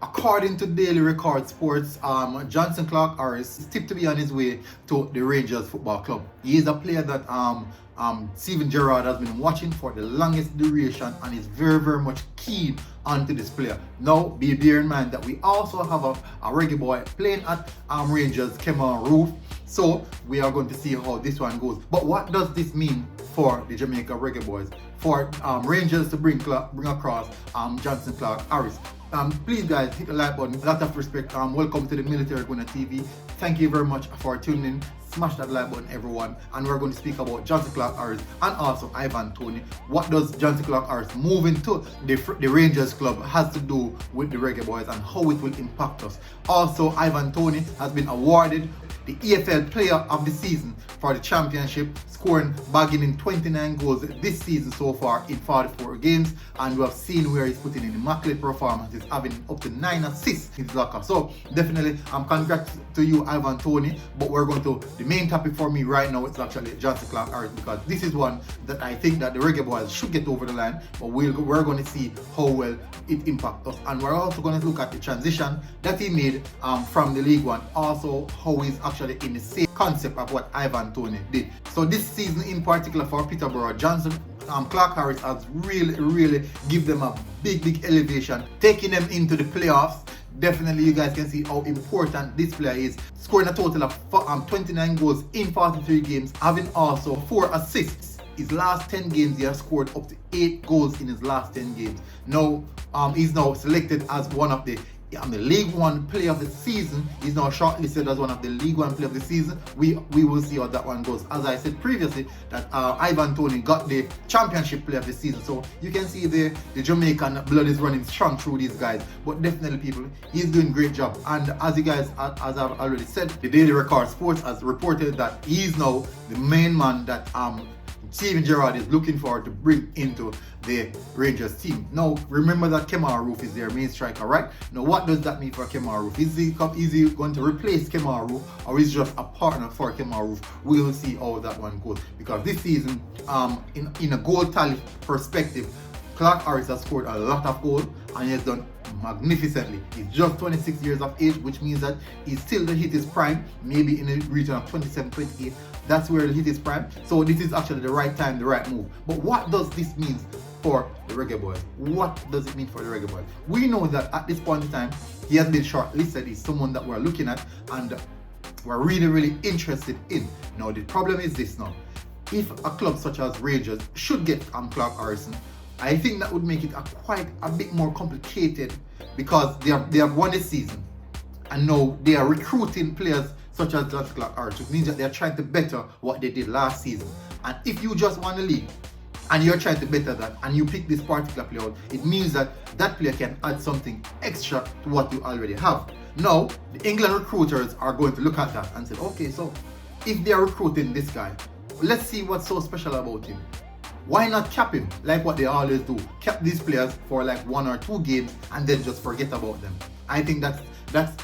according to Dailey Record Sports, Jonson Clarke-Harris is tipped to be on his way to the Rangers Football Club. He is a player that Steven Gerrard has been watching for the longest duration and is very much keen onto this player. Now, bear in mind that we also have a reggae boy playing at Rangers Cameron Roof. So we are going to see how this one goes. But what does this mean for the Jamaica Reggae Boyz? For Rangers to bring across Jonson Clarke-Harris. Please guys, hit the like button. A lot of respect. Welcome to the Military Guna TV. Thank you very much for tuning in. Smash that like button, everyone. And we're going to speak about Jonson Clarke-Harris and also Ivan Toney. What does Jonson Clarke-Harris moving to the Rangers club has to do with the Reggae Boyz and how it will impact us? Also, Ivan Toney has been awarded the EFL Player of the Season for the championship, bagging in 29 goals this season so far in 44 games, and we have seen where he's putting in immaculate performances, having up to 9 assists in his locker. So definitely, congrats to you, Ivan Toney. But we're going to the main topic for me right now. It's actually Jonson Clarke-Harris, because this is one that I think that the Reggae Boyz should get over the line. But we're going to see how well it impacts us, and we're also going to look at the transition that he made from the League One. Also, how he's actually in the same concept of what Ivan Toney did. So this season in particular for Peterborough, Jonson Clarke-Harris has really give them a big elevation, taking them into the playoffs. Definitely, you guys can see how important this player is, scoring a total of 29 goals in 43 games, having also 4 assists. His last 10 games, he has scored up to 8 goals in his last 10 games. Now, he's now selected as one of the League One Player of the Season. He's now shortlisted as one of the League One Player of the Season. We will see how that one goes. As I said previously, that Ivan Toney got the Championship Player of the Season. So you can see the Jamaican blood is running strong through these guys. But definitely, people, he's doing a great job. And as you guys, as I've already said, the Dailey Record Sports has reported that he's now the main man that Steven Gerrard is looking forward to bring into the Rangers team. Now, remember that Cameron Roof is their main striker, right? Now, what does that mean for Cameron Roof? Is he going to replace Cameron Roof, or is he just a partner for Cameron Roof? We'll see how that one goes. Because this season, in a goal tally perspective, Clarke-Harris has scored a lot of goals and he has done magnificently. He's just 26 years of age, which means that he's still to hit his prime, maybe in the region of 27, 28. That's where he'll hit his prime. So this is actually the right time, the right move. But what does this mean for the Reggae Boyz? What does it mean for the Reggae Boyz? We know that at this point in time, he has been shortlisted. He's someone that we're looking at and we're really interested in. Now, the problem is this now. If a club such as Rangers should get Clarke-Harris, I think that would make it quite a bit more complicated, because they have won this season and now they are recruiting players such as Jonson Clarke-Harris, which means that they are trying to better what they did last season. And if you just won the league and you're trying to better that and you pick this particular player out, it means that that player can add something extra to what you already have. Now, the England recruiters are going to look at that and say, okay, so if they are recruiting this guy, let's see what's so special about him. Why not cap him like what they always do? Cap these players for like 1 or 2 games and then just forget about them. I think that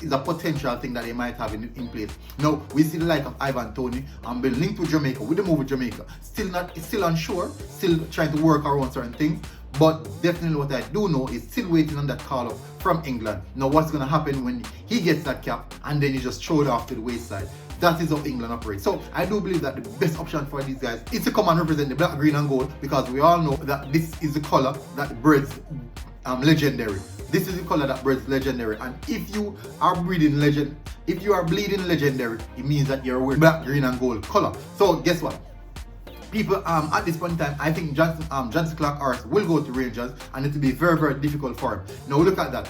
is a potential thing that they might have in place. Now, we see the like of Ivan Toney been linked with Jamaica, with the move with Jamaica. Still unsure, still trying to work around certain things. But definitely what I do know is still waiting on that call up from England. Now, what's going to happen when he gets that cap and then he just throw it off to the wayside? That is how England operates. So I do believe that the best option for these guys is to come and represent the black, green and gold, because we all know that this is the color that breeds legendary. This is the color that breeds legendary. And if you are bleeding legendary, it means that you're wearing black, green and gold color. So guess what? People, at this point in time, I think Jonson Clarke-Harris will go to Rangers, and it will be very difficult for him. Now look at that.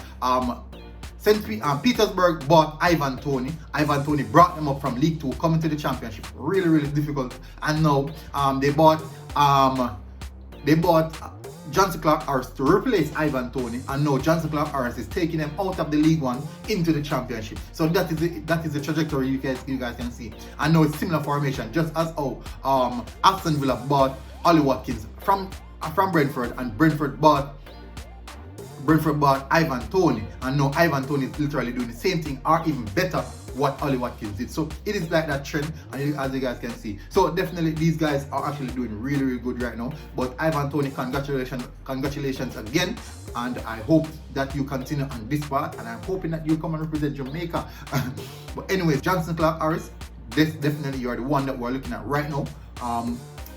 St. Petersburg bought Ivan Toney. Ivan Toney brought them up from League 2, coming to the Championship. Really difficult. And now they bought Jonson Clarke-Harris to replace Ivan Toney, and now Jonson Clarke-Harris is taking them out of the League One into the Championship. So that is the trajectory you guys can see. And now it's similar formation, just as how Aston Villa bought Ollie Watkins from Brentford, and Brentford bought Brentford bought Ivan Toney, and now Ivan Toney is literally doing the same thing or even better what Ollie Watkins did. So it is like that trend, and as you guys can see. So definitely these guys are actually doing really, really good right now. But Ivan Toney, congratulations again, and I hope that you continue on this path, and I'm hoping that you come and represent Jamaica. But anyways, Jonson Clarke-Harris, definitely you are the one that we're looking at right now.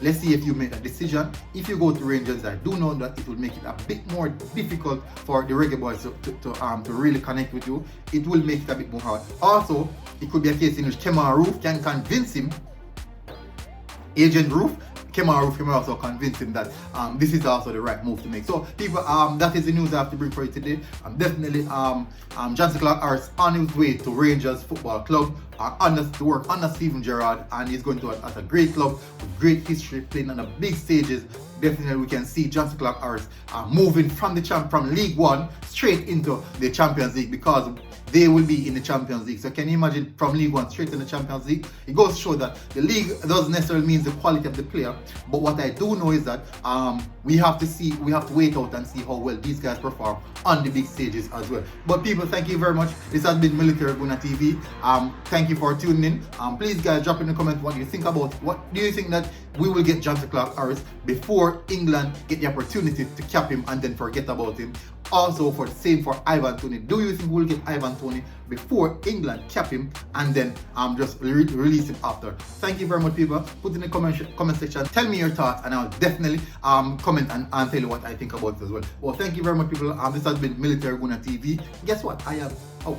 Let's see if you make a decision. If you go to Rangers, I do know that it will make it a bit more difficult for the Reggae Boyz to really connect with you. It will make it a bit more hard. Also, it could be a case in which Kemar Roof can convince him, Agent Roof, Kemar Roof can also convince him that this is also the right move to make. So people, that is the news I have to bring for you today. Definitely Jonson Clarke-Harris on his way to Rangers Football Club to work under Steven Gerrard, and he's going to at a great club with great history, playing on the big stages. Definitely we can see Jonson Clarke-Harris moving from League One straight into the Champions League, because they will be in the Champions League. So can you imagine from League One straight in the Champions League? It goes to show that the league doesn't necessarily mean the quality of the player, but what I do know is that we have to wait out and see how well these guys perform on the big stages as well. But people, thank you very much. This has been Military Guna TV. Thank you for tuning in. Please guys, drop in the comments what you think about. What do you think that we will get Jonson Clarke-Harris before England get the opportunity to cap him and then forget about him? Also for the same for Ivan Toney. Do you think we'll get Ivan Toney before England cap him and then just release him after? Thank you very much, people. Put in the comment section. Tell me your thoughts, and I'll definitely comment and tell you what I think about it as well. Well, thank you very much, people. This has been Military Guna TV. Guess what? I am out.